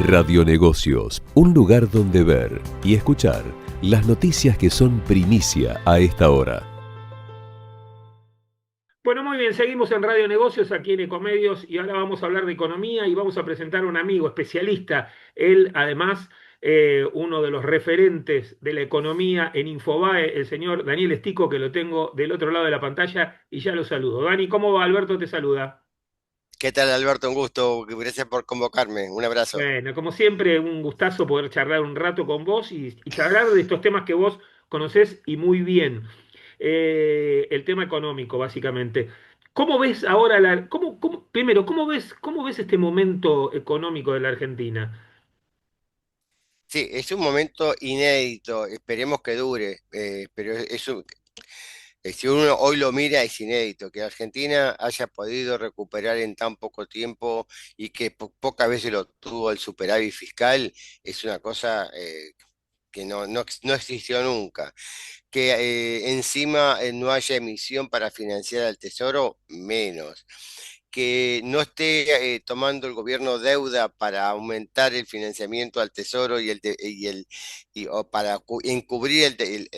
Radionegocios, un lugar donde ver y escuchar las noticias que son primicia a esta hora. Bueno, muy bien, seguimos en Radio Negocios aquí en Ecomedios y ahora vamos a hablar de economía y vamos a presentar a un amigo especialista. Él, además, uno de los referentes de la economía en Infobae, el señor Daniel Estico, que lo tengo del otro lado de la pantalla y ya lo saludo. Dani, ¿cómo va? Alberto te saluda. ¿Qué tal, Alberto? Un gusto. Gracias por convocarme. Un abrazo. Bueno, como siempre, un gustazo poder charlar un rato con vos y charlar de estos temas que vos conocés y muy bien. El tema económico, básicamente. ¿Cómo ves ahora primero, cómo ves este momento económico de la Argentina? Sí, es un momento inédito. Esperemos que dure. Pero si uno hoy lo mira, es inédito. Que Argentina haya podido recuperar en tan poco tiempo y que pocas veces lo tuvo el superávit fiscal, es una cosa que no existió nunca. Que encima no haya emisión para financiar al Tesoro, menos. Que no esté tomando el gobierno deuda para aumentar el financiamiento al Tesoro o para encubrir el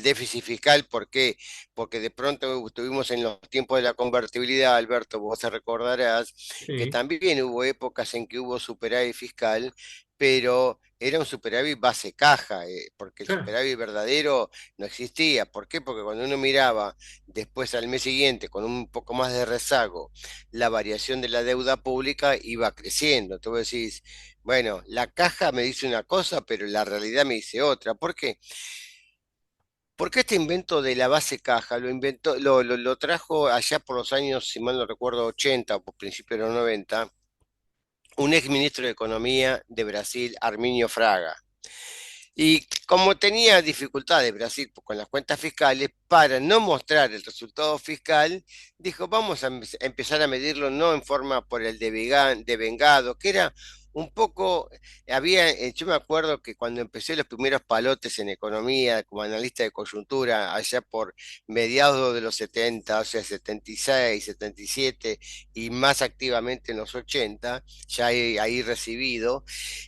déficit fiscal. ¿Por qué? Porque de pronto estuvimos en los tiempos de la convertibilidad, Alberto, vos te recordarás que Sí. también hubo épocas en que hubo superávit fiscal, pero era un superávit base caja, porque el Ah, superávit verdadero no existía. ¿Por qué? Porque cuando uno miraba después al mes siguiente, con un poco más de rezago, la variación de la deuda pública iba creciendo. Tú decís, bueno, la caja me dice una cosa, pero la realidad me dice otra. ¿Por qué? Porque este invento de la base caja lo trajo allá por los años, si mal no recuerdo, 80 o por principios de los 90, un ex ministro de Economía de Brasil, Arminio Fraga. Y como tenía dificultades Brasil con las cuentas fiscales, para no mostrar el resultado fiscal, dijo, vamos a empezar a medirlo no en forma por el devengado, que era un poco, yo me acuerdo que cuando empecé los primeros palotes en economía como analista de coyuntura, allá por mediados de los 70, o sea, 76, 77, y más activamente en los 80, ya ahí recibido,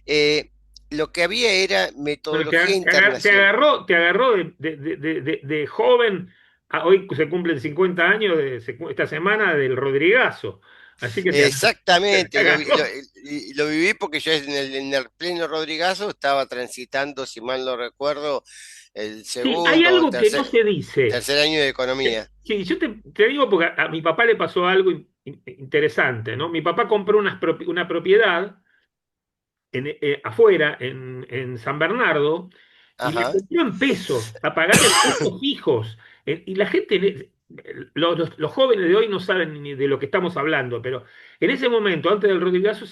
eh, lo que había era bueno, metodología internacional. te agarró de joven. Hoy se cumplen 50 años esta semana del Rodrigazo. Así que te Exactamente, agarró. y lo viví porque yo en el pleno Rodrigazo estaba transitando, si mal no recuerdo, el Sí, hay segundo o algo que no se dice. tercer año de economía. Sí, yo te digo porque a mi papá le pasó algo interesante, ¿no? Mi papá compró una propiedad afuera, en San Bernardo, y la Ajá, compró en pesos, a pagar en pesos fijos. Y la gente, los jóvenes de hoy no saben ni de lo que estamos hablando, pero en ese momento, antes del Rodrigazo,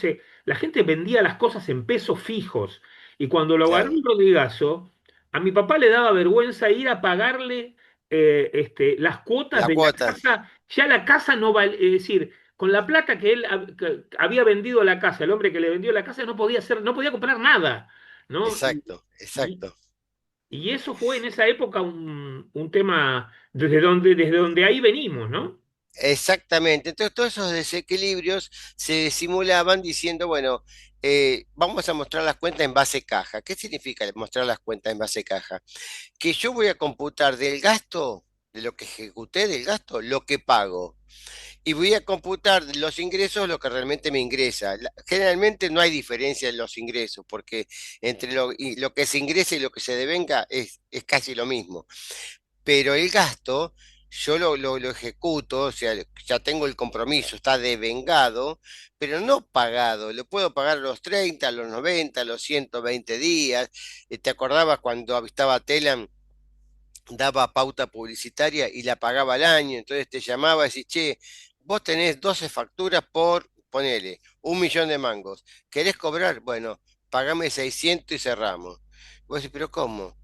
la gente vendía las cosas en pesos fijos. Y cuando lo ganó claro, el Rodrigazo, a mi papá le daba vergüenza ir a pagarle las cuotas la de la cuota, casa. Ya la casa no vale, es decir, con la plata que él que había vendido la casa, el hombre que le vendió la casa no podía hacer, no podía comprar nada, ¿no? exacto, Y- exacto. y eso fue en esa época un tema desde donde ahí venimos, ¿no? Exactamente. Entonces, todos esos desequilibrios se simulaban diciendo, bueno, vamos a mostrar las cuentas en base caja. ¿Qué significa mostrar las cuentas en base caja? Que yo voy a computar del gasto, de lo que ejecuté del gasto, lo que pago. Y voy a computar de los ingresos lo que realmente me ingresa. Generalmente no hay diferencia en los ingresos, porque entre lo que se ingresa y lo que se devenga es casi lo mismo. Pero el gasto, yo lo ejecuto, o sea, ya tengo el compromiso, está devengado, pero no pagado. Lo puedo pagar a los 30, a los 90, a los 120 días. ¿Te acordabas cuando estaba Telam? Daba pauta publicitaria y la pagaba al año, entonces te llamaba y decís, che, vos tenés 12 facturas por, ponele, 1 millón de mangos, ¿querés cobrar? Bueno, pagame 600 y cerramos. Vos decís, pero ¿cómo?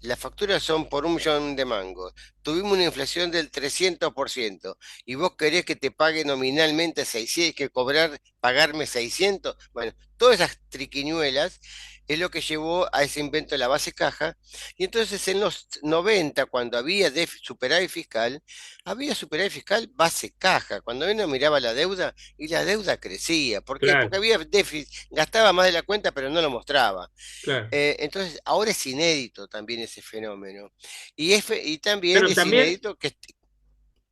Las facturas son por 1 millón de mangos. Tuvimos una inflación del 300% y vos querés que te pague nominalmente 600, que pagarme 600. Bueno, todas esas triquiñuelas es lo que llevó a ese invento de la base caja. Y entonces en los 90, cuando había superávit fiscal base caja. Cuando uno miraba la deuda y la deuda crecía. ¿Por qué? Porque Claro, había déficit, gastaba más de la cuenta, pero no lo mostraba. claro. Entonces, ahora es inédito también ese fenómeno. Y también Pero es también, inédito que,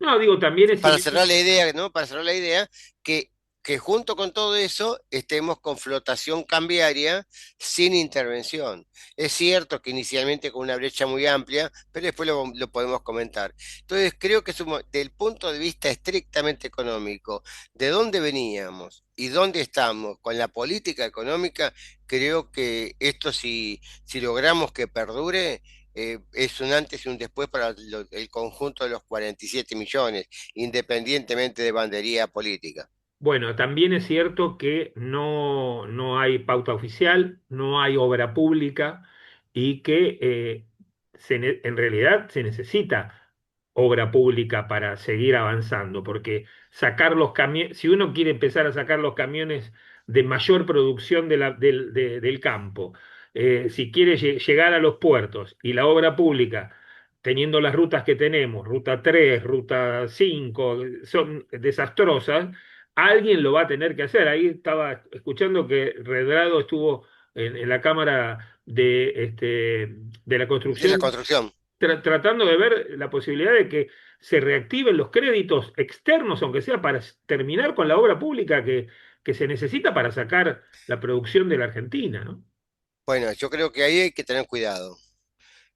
no, digo, también es para cerrar la inédito. idea, ¿no? Para cerrar la idea, que, que junto con todo eso estemos con flotación cambiaria sin intervención. Es cierto que inicialmente con una brecha muy amplia, pero después lo podemos comentar. Entonces, creo que del punto de vista estrictamente económico, de dónde veníamos y dónde estamos con la política económica, creo que esto si logramos que perdure, es un antes y un después para el conjunto de los 47 millones, independientemente de bandería política. Bueno, también es cierto que no hay pauta oficial, no hay obra pública y que en realidad se necesita obra pública para seguir avanzando, porque sacar los camiones, si uno quiere empezar a sacar los camiones de mayor producción del campo, si quiere llegar a los puertos y la obra pública, teniendo las rutas que tenemos, ruta 3, ruta 5, son desastrosas. Alguien lo va a tener que hacer. Ahí estaba escuchando que Redrado estuvo en la Cámara de la De la Construcción construcción. tratando de ver la posibilidad de que se reactiven los créditos externos, aunque sea para terminar con la obra pública que se necesita para sacar la producción de la Argentina, ¿no? Bueno, yo creo que ahí hay que tener cuidado.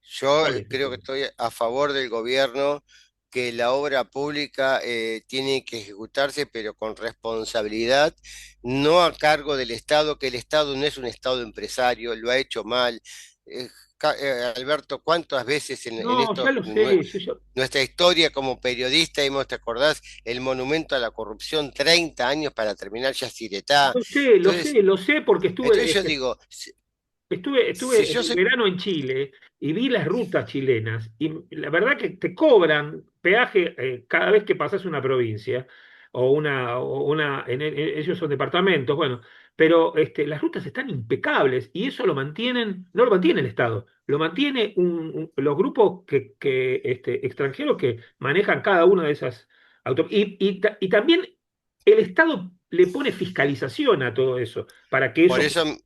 Yo ¿Cuál es el creo que tema? estoy a favor del gobierno, que la obra pública tiene que ejecutarse, pero con responsabilidad, no a cargo del Estado, que el Estado no es un Estado empresario, lo ha hecho mal. Alberto, ¿cuántas veces en No, ya esto, lo sé, nuestra historia como periodista hemos, te acordás, el monumento a la corrupción, 30 años para terminar Yacyretá? Entonces, lo sé porque entonces yo digo, si estuve en yo el soy verano en Chile y vi las rutas chilenas y la verdad que te cobran peaje cada vez que pasas una provincia ellos son departamentos, bueno, pero las rutas están impecables y eso lo mantienen, no lo mantiene el Estado, lo mantiene los grupos extranjeros que manejan cada una de esas autopistas y también el Estado le pone fiscalización a todo eso para que por eso... eso,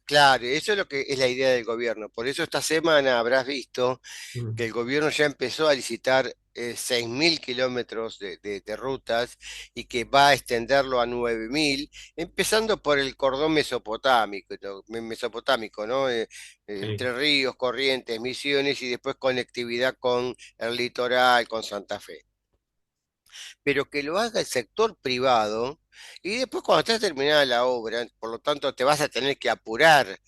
claro, eso es lo que es la idea del gobierno. Por eso esta semana habrás visto Mm, que el gobierno ya empezó a licitar 6.000 kilómetros de rutas y que va a extenderlo a 9.000, empezando por el cordón mesopotámico, ¿no? sí. Entre Ríos, Corrientes, Misiones y después conectividad con el litoral, con Santa Fe, pero que lo haga el sector privado y después cuando esté terminada la obra, por lo tanto te vas a tener que apurar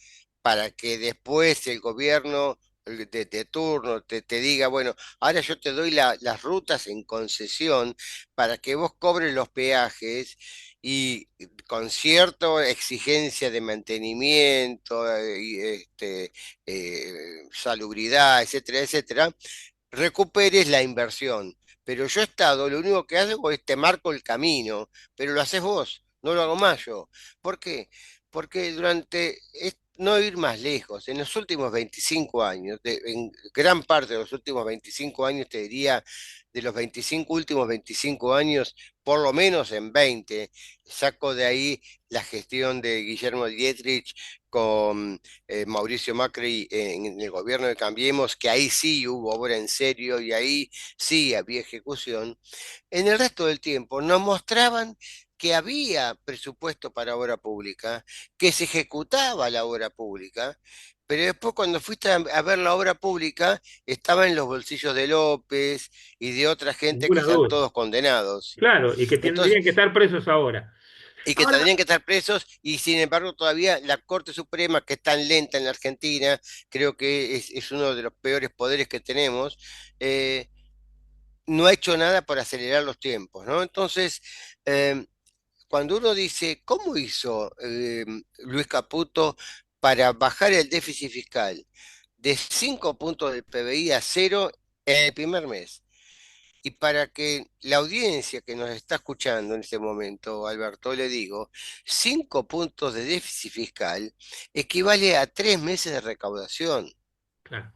para que después el gobierno de turno te diga, bueno, ahora yo te doy las rutas en concesión para que vos cobres los peajes y con cierta exigencia de mantenimiento, salubridad, etcétera, etcétera, recuperes la inversión. Pero yo Estado, lo único que hago es te marco el camino, pero lo haces vos, no lo hago más yo. ¿Por qué? Porque no ir más lejos, en los últimos 25 años, en gran parte de los últimos 25 años, te diría, de los últimos 25 años, por lo menos en 20, saco de ahí la gestión de Guillermo Dietrich con Mauricio Macri en el gobierno de Cambiemos, que ahí sí hubo obra en serio y ahí sí había ejecución. En el resto del tiempo nos mostraban que había presupuesto para obra pública, que se ejecutaba la obra pública, pero después cuando fuiste a ver la obra pública, estaba en los bolsillos de López y de otra gente que Ninguna están duda. todos condenados. Claro, y que Entonces, tendrían que estar presos ahora. y que Ahora, tendrían que estar presos, y sin embargo todavía la Corte Suprema, que es tan lenta en la Argentina, creo que es uno de los peores poderes que tenemos, eh, no ha hecho nada por acelerar los tiempos, ¿no? Entonces, eh, cuando uno dice, ¿cómo hizo Luis Caputo para bajar el déficit fiscal de 5 puntos del PBI a cero en el primer mes? Y para que la audiencia que nos está escuchando en este momento, Alberto, le digo, 5 puntos de déficit fiscal equivale a 3 meses de recaudación. Claro.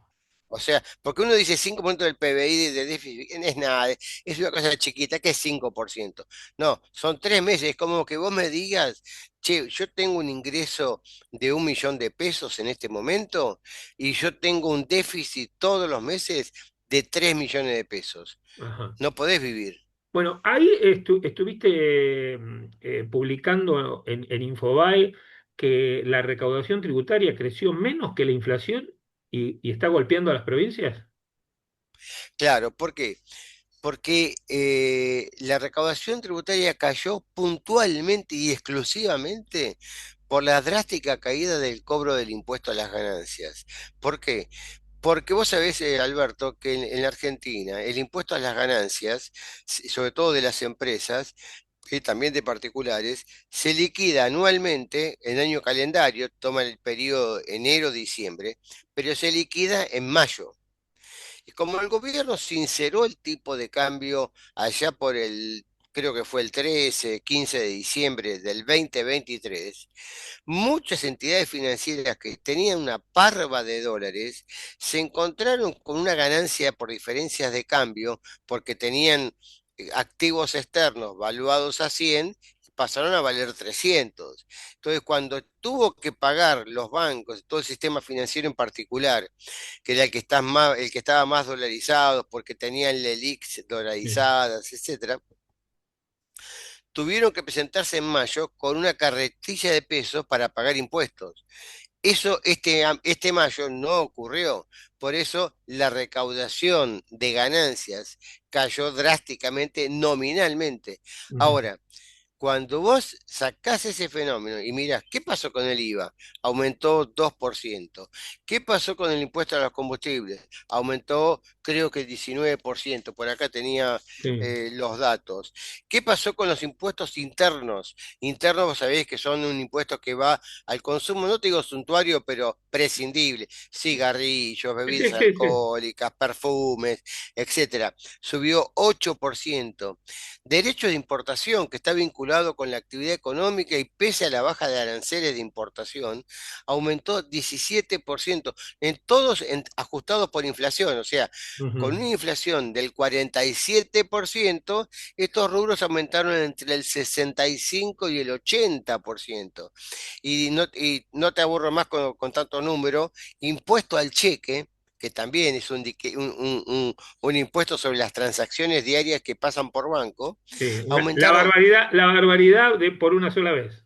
O sea, porque uno dice 5 puntos del PBI de déficit, es nada, es una cosa chiquita, que es 5%. No, son 3 meses, es como que vos me digas, che, yo tengo un ingreso de 1 millón de pesos en este momento y yo tengo un déficit todos los meses de 3 millones de pesos. Ajá. No podés vivir. Bueno, ahí estuviste publicando en Infobae que la recaudación tributaria creció menos que la inflación y está golpeando a las provincias. Claro, ¿por qué? Porque la recaudación tributaria cayó puntualmente y exclusivamente por la drástica caída del cobro del impuesto a las ganancias. ¿Por qué? Porque vos sabés, Alberto, que en la Argentina el impuesto a las ganancias, sobre todo de las empresas y también de particulares, se liquida anualmente en año calendario, toma el periodo enero-diciembre, pero se liquida en mayo. Y como el gobierno sinceró el tipo de cambio allá por creo que fue el 13, 15 de diciembre del 2023, muchas entidades financieras que tenían una parva de dólares se encontraron con una ganancia por diferencias de cambio porque tenían activos externos valuados a 100 y pasaron a valer 300. Entonces, cuando tuvo que pagar los bancos, todo el sistema financiero en particular, que era el que estaba más dolarizado porque tenían LELIQs Sí. dolarizadas, etcétera, tuvieron que presentarse en mayo con una carretilla de pesos para pagar impuestos. Eso este mayo no ocurrió. Por eso la recaudación de ganancias cayó drásticamente nominalmente. Ujú. Ahora, cuando vos sacás ese fenómeno y mirás, ¿qué pasó con el IVA? Aumentó 2%. ¿Qué pasó con el impuesto a los combustibles? Aumentó, creo que 19%. Por acá tenía Sí, los datos. ¿Qué pasó con los impuestos internos? Internos, vos sabéis que son un impuesto que va al consumo, no te digo suntuario, pero prescindible. Cigarrillos, sí, bebidas sí, sí. alcohólicas, perfumes, etcétera. Subió 8%. Derecho de importación, que está vinculado con la actividad económica y pese a la baja de aranceles de importación, aumentó 17%, en todos ajustados por inflación, o sea, con Ujú. una inflación del 47%, estos rubros aumentaron entre el 65 y el 80%. Y no te aburro más con tanto número, impuesto al cheque, que también es un impuesto sobre las transacciones diarias que pasan por banco, Sí, aumentaron, la barbaridad de por una sola vez.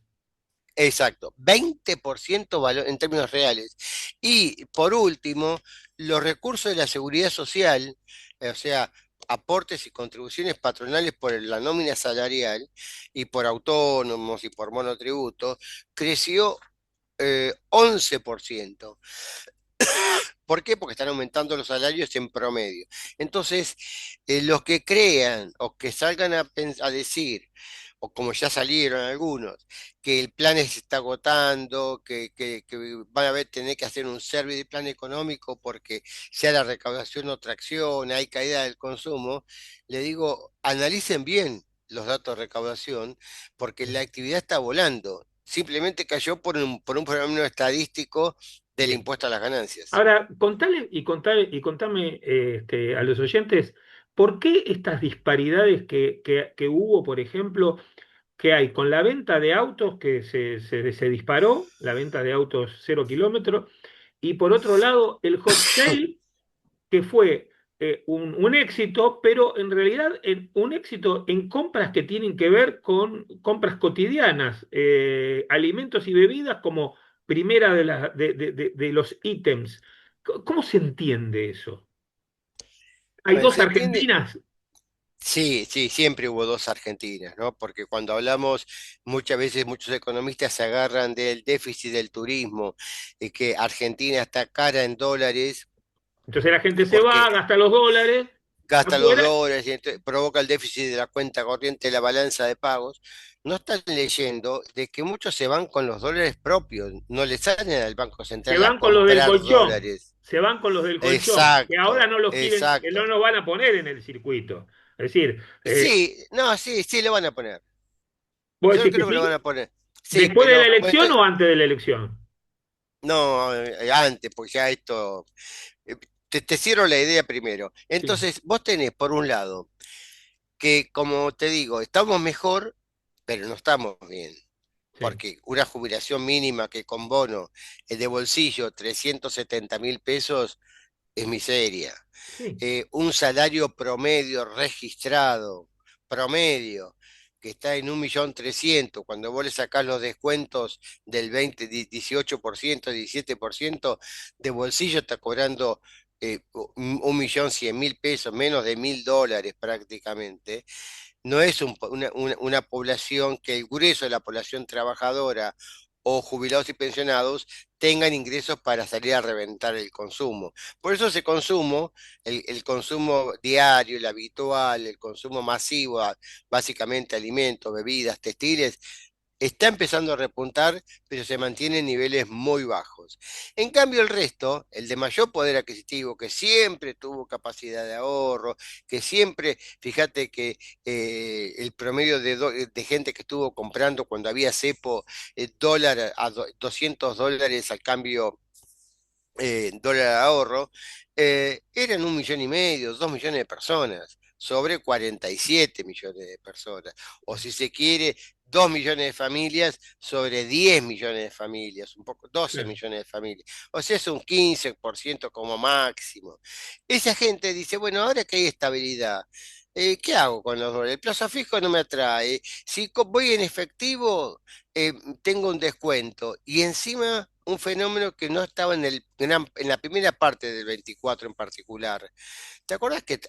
exacto, 20% en términos reales. Y por último, los recursos de la seguridad social, o sea, aportes y contribuciones patronales por la nómina salarial y por autónomos y por monotributo, creció 11%. ¿Por qué? Porque están aumentando los salarios en promedio. Entonces, los que crean o que salgan a decir, o como ya salieron algunos, que el plan se está agotando, que van a tener que hacer un survey de plan económico porque sea la recaudación o tracción, hay caída del consumo, le digo, analicen bien los datos de recaudación porque la actividad está volando. Simplemente cayó por un fenómeno estadístico del Bien. impuesto a las ganancias. Ahora, contale y contame a los oyentes, ¿por qué estas disparidades que hubo, por ejemplo, que hay con la venta de autos que se disparó, la venta de autos 0 kilómetros, y por otro lado el hot sale, que fue un éxito, pero en realidad un éxito en compras que tienen que ver con compras cotidianas, alimentos y bebidas como primera de los ítems? ¿Cómo se entiende eso? ¿Hay Bueno, dos se entiende, Argentinas? sí, sí, siempre hubo dos Argentinas, ¿no? Porque cuando hablamos, muchas veces muchos economistas se agarran del déficit del turismo, y que Argentina está cara en dólares Entonces la gente se va, porque gasta los dólares gasta los afuera, dólares y provoca el déficit de la cuenta corriente de la balanza de pagos. No están leyendo de que muchos se van con los dólares propios, no le salen al Banco se Central a van con los del comprar colchón, dólares. se van con los del colchón, que ahora Exacto, no los quieren, que no exacto. nos van a poner en el circuito. Es decir, Sí, no, sí, sí lo van a poner. ¿vos Yo decís que creo que lo van a sí? poner. Sí, ¿Después de la pero como elección estoy, o antes de la elección? no, antes, porque ya esto, eh, te cierro la idea primero. Sí, Entonces, vos tenés, por un lado, que como te digo, estamos mejor, pero no estamos bien. sí, Porque una jubilación mínima que con bono de bolsillo 370.000 pesos es miseria. sí. Un salario promedio registrado, promedio, que está en 1.300.000, cuando vos le sacás los descuentos del 18%, 17% de bolsillo, está cobrando 1.100.000 pesos, menos de $1.000 prácticamente. No es una población que el grueso de la población trabajadora o jubilados y pensionados tengan ingresos para salir a reventar el consumo. Por eso ese consumo, el consumo diario, el habitual, el consumo masivo, básicamente alimentos, bebidas, textiles, está empezando a repuntar, pero se mantiene en niveles muy bajos. En cambio, el resto, el de mayor poder adquisitivo, que siempre tuvo capacidad de ahorro, que siempre, fíjate que el promedio de gente que estuvo comprando cuando había cepo, dólar a $200 al cambio, dólar de ahorro, eran 1,5 millones, 2 millones de personas, sobre 47 millones de personas. O si se quiere, 2 millones de familias sobre 10 millones de familias, un poco, 12 Claro. millones de familias. O sea, es un 15% como máximo. Esa gente dice, bueno, ahora que hay estabilidad, ¿qué hago con los dólares? El plazo fijo no me atrae. Si voy en efectivo, eh, tengo un descuento. Y encima un fenómeno que no estaba en la primera parte del 24 en particular. ¿Te acuerdas que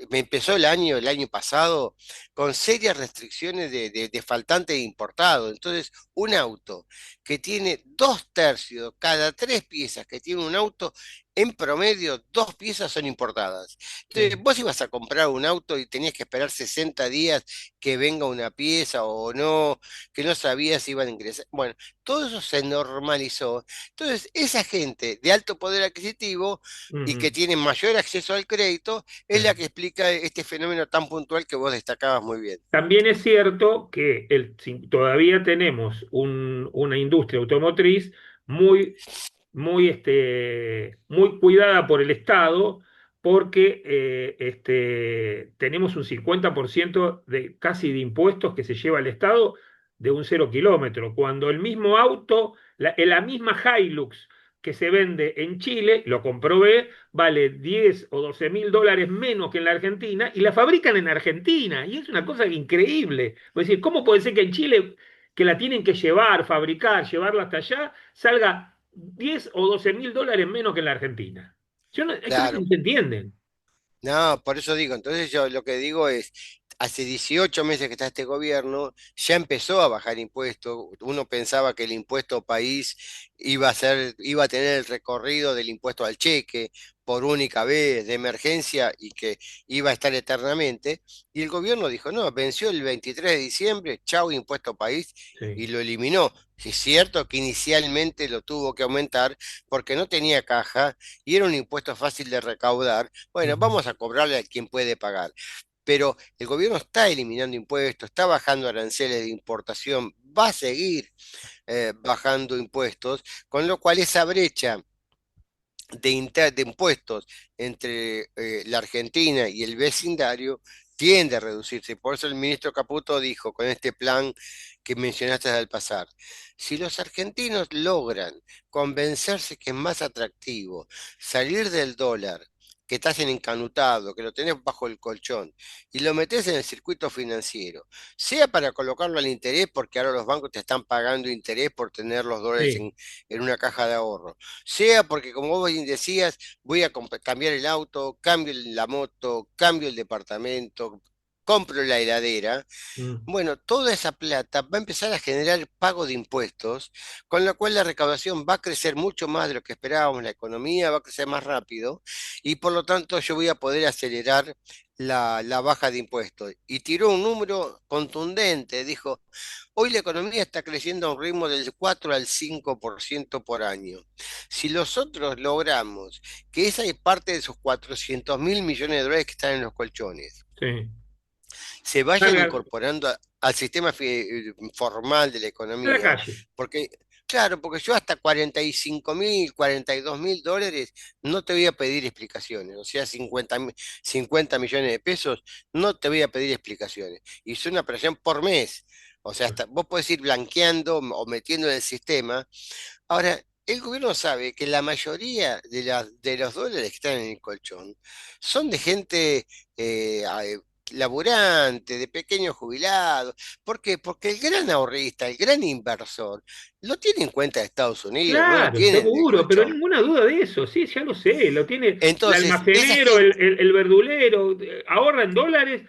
me empezó el año pasado, con serias restricciones de faltante de importado? Entonces, un auto que tiene 2 tercios, cada 3 piezas que tiene un auto, en promedio 2 piezas son importadas. Entonces, Sí. vos ibas a comprar un auto y tenías que esperar 60 días que venga una pieza o no, que no sabías si iban a ingresar. Bueno, todo eso se normalizó. Entonces, esa gente de alto poder adquisitivo y Ujú. que tiene mayor acceso al crédito Sí. es la que explica este fenómeno tan puntual que vos destacabas muy bien. También es cierto que todavía tenemos una industria automotriz muy, muy cuidada por el Estado, porque tenemos un 50% de casi de impuestos que se lleva el Estado de un 0 kilómetro, cuando el mismo auto, la misma Hilux que se vende en Chile, lo comprobé, vale 10 o 12 mil dólares menos que en la Argentina y la fabrican en Argentina. Y es una cosa increíble. Es decir, ¿cómo puede ser que en Chile, que la tienen que llevar, fabricar, llevarla hasta allá, salga 10 o 12 mil dólares menos que en la Argentina? Hay cosas que Claro. no se entienden. No, por eso digo, entonces yo lo que digo es, hace 18 meses que está este gobierno, ya empezó a bajar impuestos. Uno pensaba que el impuesto país iba a tener el recorrido del impuesto al cheque por única vez de emergencia y que iba a estar eternamente. Y el gobierno dijo, no, venció el 23 de diciembre, chau impuesto país, Sí. y lo eliminó. Es cierto que inicialmente lo tuvo que aumentar porque no tenía caja y era un impuesto fácil de recaudar. Bueno, Ujú. vamos a cobrarle a quien puede pagar. Pero el gobierno está eliminando impuestos, está bajando aranceles de importación, va a seguir bajando impuestos, con lo cual esa brecha de impuestos entre la Argentina y el vecindario tiende a reducirse. Por eso el ministro Caputo dijo con este plan que mencionaste al pasar, si los argentinos logran convencerse que es más atractivo salir del dólar, que estás en encanutado, que lo tenés bajo el colchón, y lo metés en el circuito financiero, sea para colocarlo al interés, porque ahora los bancos te están pagando interés por tener los dólares Sí. en una caja de ahorro, sea porque, como vos bien decías, voy a cambiar el auto, cambio la moto, cambio el departamento, compro la heladera. Mm. Bueno, toda esa plata va a empezar a generar pago de impuestos, con lo cual la recaudación va a crecer mucho más de lo que esperábamos, la economía va a crecer más rápido y por lo tanto yo voy a poder acelerar la baja de impuestos. Y tiró un número contundente, dijo, hoy la economía está creciendo a un ritmo del 4 al 5% por año. Si nosotros logramos que esa es parte de esos 400.000 millones de dólares que están en los colchones, Sí. se vayan salga incorporando al sistema formal de la a la economía, calle. porque, claro, porque yo hasta 45.000, $42.000 no te voy a pedir explicaciones, o sea, 50 millones de pesos, no te voy a pedir explicaciones. Y es una operación por mes, o sea, hasta, vos podés ir blanqueando o metiendo en el sistema. Ahora, el gobierno sabe que la mayoría de los dólares que están en el colchón son de gente laburante, de pequeños jubilados. ¿Por qué? Porque el gran ahorrista, el gran inversor, lo tiene en cuenta de Estados Unidos, no lo Claro, tiene en el seguro, pero colchón. ninguna duda de eso, sí, ya lo sé, lo tiene el Entonces, esa almacenero, gente, el verdulero, ahorra en dólares.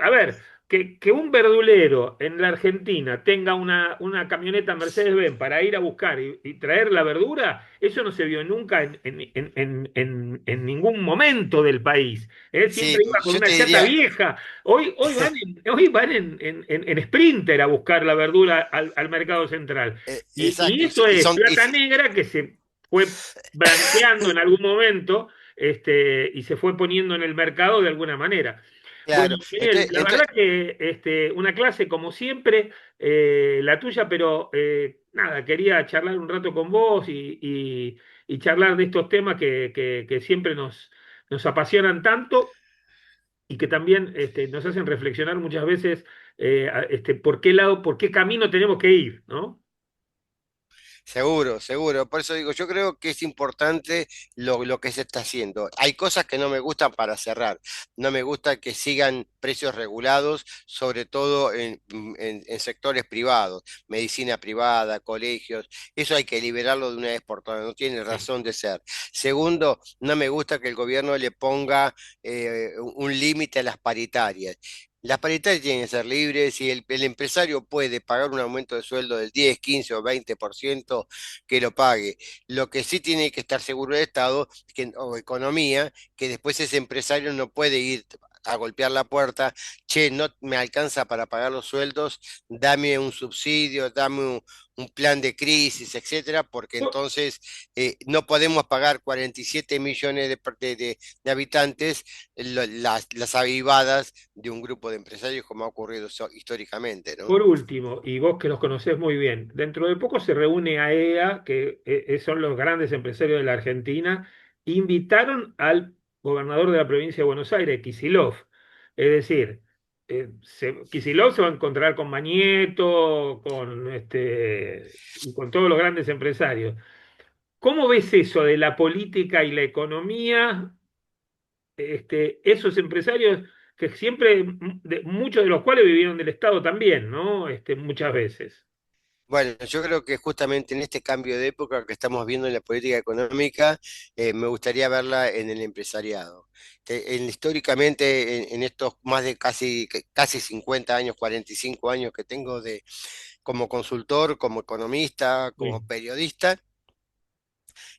A ver, que un verdulero en la Argentina tenga una camioneta Mercedes-Benz para ir a buscar y traer la verdura, eso no se vio nunca en ningún momento del país. Él sí, siempre iba con yo te una chata diría, vieja. Hoy van en Sprinter a buscar la verdura al mercado central. Y exacto, eso y es son, plata negra que se fue blanqueando en algún momento, y se fue poniendo en el mercado de alguna manera. Bueno, claro, Miguel, la verdad que una clase como siempre, la tuya, pero nada, quería charlar un rato con vos y charlar de estos temas que siempre nos apasionan tanto y que también nos hacen reflexionar muchas veces por qué lado, por qué camino tenemos que ir, ¿no? seguro, seguro. Por eso digo, yo creo que es importante lo que se está haciendo. Hay cosas que no me gustan para cerrar. No me gusta que sigan precios regulados, sobre todo en sectores privados, medicina privada, colegios. Eso hay que liberarlo de una vez por todas. No tiene Sí. razón de ser. Segundo, no me gusta que el gobierno le ponga un límite a las paritarias. Las paritarias tienen que ser libres. Si el empresario puede pagar un aumento de sueldo del 10, 15 o 20%, que lo pague. Lo que sí tiene que estar seguro el Estado o economía, que después ese empresario no puede ir a golpear la puerta, che, no me alcanza para pagar los sueldos, dame un subsidio, dame un plan de crisis, etcétera, porque entonces no podemos pagar 47 millones de habitantes las avivadas de un grupo de empresarios como ha ocurrido históricamente, ¿no? Por último, y vos que los conocés muy bien, dentro de poco se reúne AEA, que son los grandes empresarios de la Argentina, invitaron al gobernador de la provincia de Buenos Aires, Kicillof. Es decir, Kicillof se va a encontrar con Mañeto, y con todos los grandes empresarios. ¿Cómo ves eso de la política y la economía, esos empresarios que siempre, muchos de los cuales vivieron del Estado también, ¿no? Muchas veces. Bueno, yo creo que justamente en este cambio de época que estamos viendo en la política económica, me gustaría verla en el empresariado. Históricamente, en estos más de casi 50 años, 45 años que tengo como consultor, como economista, como Sí, periodista,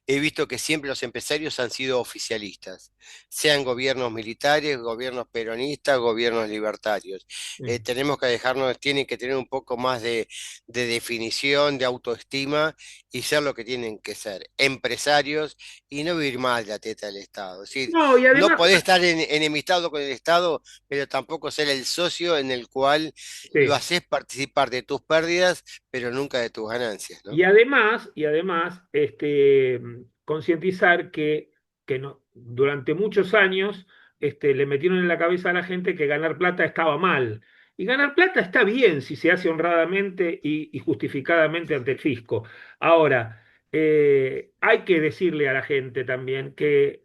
he visto que siempre los empresarios han sido oficialistas, sean gobiernos militares, gobiernos peronistas, gobiernos libertarios. sí. Tenemos que dejarnos, tienen que tener un poco más de definición, de autoestima y ser lo que tienen que ser, empresarios y no vivir mal de la teta del Estado. Es decir, No, y no además, podés estar enemistado con el Estado, pero tampoco ser el socio en el cual lo sí. haces participar de tus pérdidas, pero nunca de tus ganancias, ¿no? Y además, concientizar que no, durante muchos años le metieron en la cabeza a la gente que ganar plata estaba mal. Y ganar plata está bien si se hace honradamente y justificadamente ante el fisco. Ahora, hay que decirle a la gente también que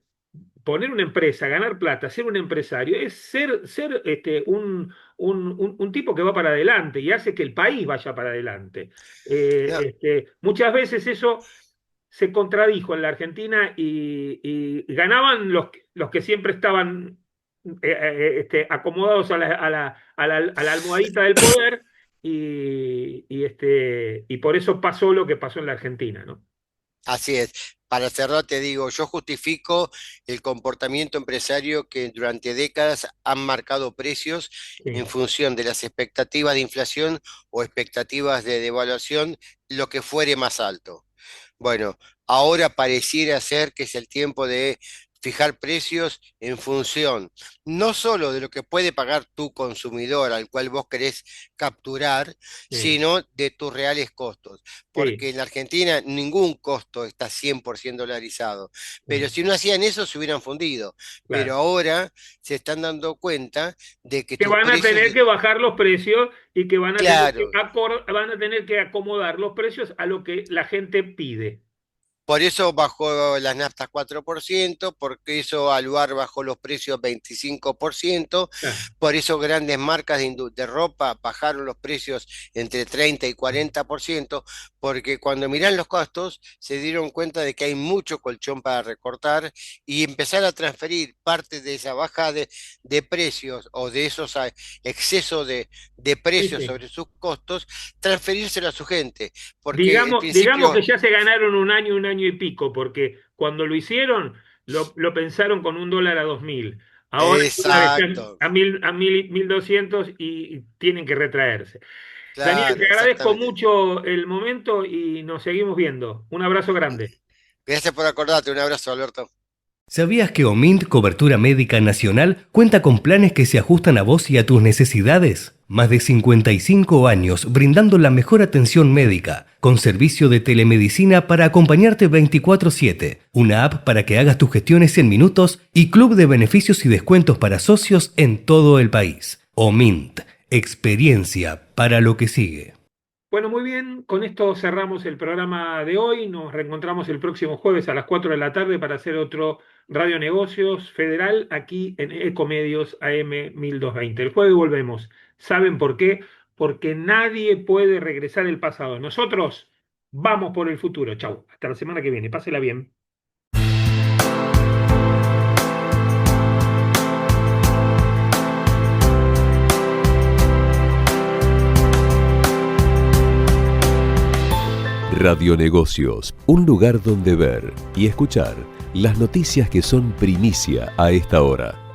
poner una empresa, ganar plata, ser un empresario, es ser un tipo que va para adelante y hace que el país vaya para adelante. No, Muchas veces eso se contradijo en la Argentina y ganaban los que siempre estaban acomodados a la almohadita del poder y por eso pasó lo que pasó en la Argentina, ¿no? así es. Para cerrar, te digo, yo justifico el comportamiento empresario que durante décadas han marcado precios en Sí. función de las expectativas de inflación o expectativas de devaluación, lo que fuere más alto. Bueno, ahora pareciera ser que es el tiempo de fijar precios en función no solo de lo que puede pagar tu consumidor al cual vos querés capturar, Sí, sino de tus reales costos. sí, Porque en la Argentina ningún costo está 100% dolarizado. Pero bueno, si no hacían eso, se hubieran fundido. Pero claro. ahora se están dando cuenta de que Que tus van a precios, tener que bajar los precios y que claro. van a tener que acomodar los precios a lo que la gente pide. Por eso bajó las naftas 4%, porque eso Aluar bajó los precios 25%, Ah, por eso grandes marcas de ropa bajaron los precios entre 30 y 40%, porque cuando miran los costos se dieron cuenta de que hay mucho colchón para recortar y empezar a transferir parte de esa baja de precios o de esos excesos de sí, precios sí. sobre sus costos, transferírselo a su gente, porque el Digamos que principio... ya se ganaron un año y pico, porque cuando lo hicieron, lo pensaron con $1 a 2.000. Ahora el dólar está Exacto, a 1.200 y tienen que retraerse. Daniel, claro, te agradezco exactamente. mucho el momento y nos seguimos viendo. Un abrazo grande. Gracias por acordarte. Un abrazo, Alberto. ¿Sabías que OMINT Cobertura Médica Nacional cuenta con planes que se ajustan a vos y a tus necesidades? Más de 55 años brindando la mejor atención médica, con servicio de telemedicina para acompañarte 24/7, una app para que hagas tus gestiones en minutos y club de beneficios y descuentos para socios en todo el país. OMINT, experiencia para lo que sigue. Bueno, muy bien, con esto cerramos el programa de hoy. Nos reencontramos el próximo jueves a las 4 de la tarde para hacer otro Radio Negocios Federal aquí en Ecomedios AM 1220. El jueves volvemos. ¿Saben por qué? Porque nadie puede regresar el pasado. Nosotros vamos por el futuro. Chau, hasta la semana que viene. Pásela bien. Radionegocios, un lugar donde ver y escuchar las noticias que son primicia a esta hora.